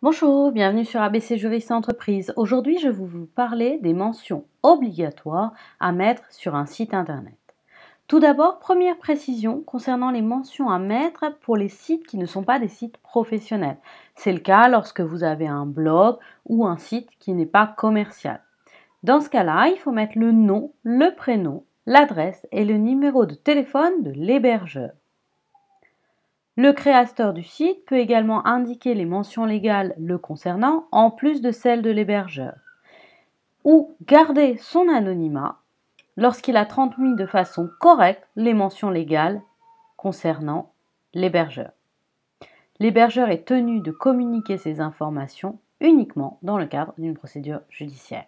Bonjour, bienvenue sur ABC Juriste Entreprise. Aujourd'hui, je vais vous parler des mentions obligatoires à mettre sur un site internet. Tout d'abord, première précision concernant les mentions à mettre pour les sites qui ne sont pas des sites professionnels. C'est le cas lorsque vous avez un blog ou un site qui n'est pas commercial. Dans ce cas-là, il faut mettre le nom, le prénom, l'adresse et le numéro de téléphone de l'hébergeur. Le créateur du site peut également indiquer les mentions légales le concernant en plus de celles de l'hébergeur, ou garder son anonymat lorsqu'il a transmis de façon correcte les mentions légales concernant l'hébergeur. L'hébergeur est tenu de communiquer ces informations uniquement dans le cadre d'une procédure judiciaire.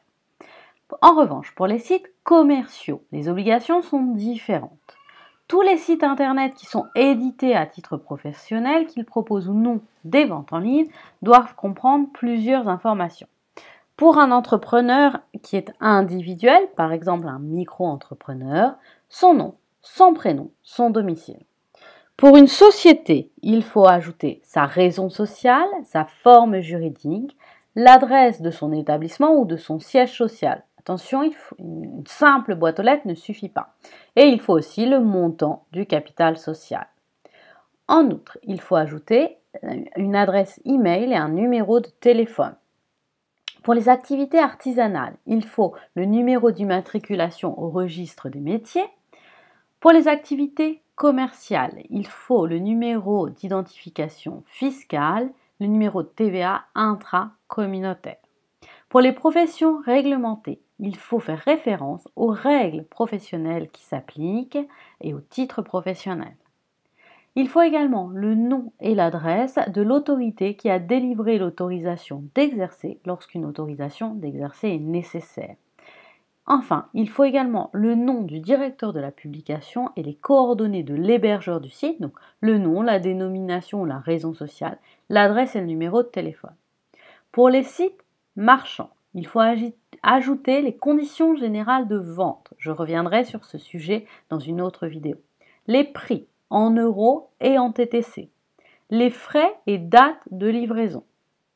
En revanche, pour les sites commerciaux, les obligations sont différentes. Tous les sites internet qui sont édités à titre professionnel, qu'ils proposent ou non des ventes en ligne, doivent comprendre plusieurs informations. Pour un entrepreneur qui est individuel, par exemple un micro-entrepreneur, son nom, son prénom, son domicile. Pour une société, il faut ajouter sa raison sociale, sa forme juridique, l'adresse de son établissement ou de son siège social. Attention, une simple boîte aux lettres ne suffit pas. Et il faut aussi le montant du capital social. En outre, il faut ajouter une adresse email et un numéro de téléphone. Pour les activités artisanales, il faut le numéro d'immatriculation au registre des métiers. Pour les activités commerciales, il faut le numéro d'identification fiscale, le numéro de TVA intracommunautaire. Pour les professions réglementées, il faut faire référence aux règles professionnelles qui s'appliquent et aux titres professionnels. Il faut également le nom et l'adresse de l'autorité qui a délivré l'autorisation d'exercer lorsqu'une autorisation d'exercer est nécessaire. Enfin, il faut également le nom du directeur de la publication et les coordonnées de l'hébergeur du site, donc le nom, la dénomination ou la raison sociale, l'adresse et le numéro de téléphone. Pour les sites marchands, il faut ajouter les conditions générales de vente. Je reviendrai sur ce sujet dans une autre vidéo. Les prix en euros et en TTC, les frais et dates de livraison,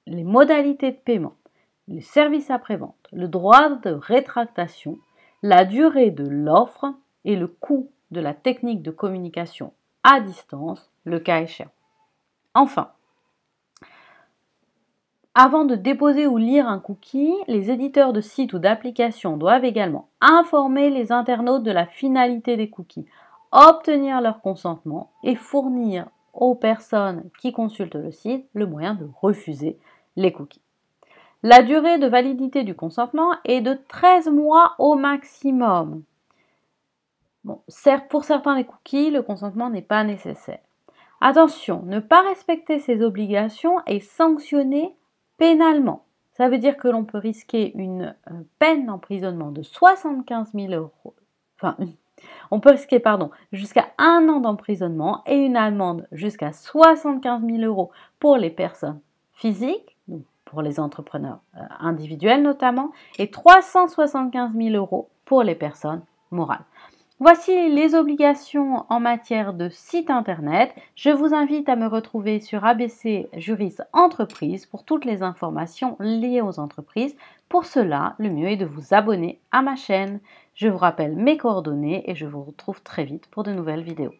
les modalités de paiement, les services après-vente, le droit de rétractation, la durée de l'offre et le coût de la technique de communication à distance, le cas échéant. Enfin, avant de déposer ou lire un cookie, les éditeurs de sites ou d'applications doivent également informer les internautes de la finalité des cookies, obtenir leur consentement et fournir aux personnes qui consultent le site le moyen de refuser les cookies. La durée de validité du consentement est de 13 mois au maximum. Certes, pour certains des cookies, le consentement n'est pas nécessaire. Attention, ne pas respecter ces obligations est sanctionné pénalement. Ça veut dire que l'on peut risquer une peine d'emprisonnement de 75 000 euros. On peut risquer, jusqu'à 1 an d'emprisonnement et une amende jusqu'à 75 000 euros pour les personnes physiques, donc pour les entrepreneurs individuels notamment, et 375 000 euros pour les personnes morales. Voici les obligations en matière de site internet. Je vous invite à me retrouver sur ABC Juriste Entreprise pour toutes les informations liées aux entreprises. Pour cela, le mieux est de vous abonner à ma chaîne. Je vous rappelle mes coordonnées et je vous retrouve très vite pour de nouvelles vidéos.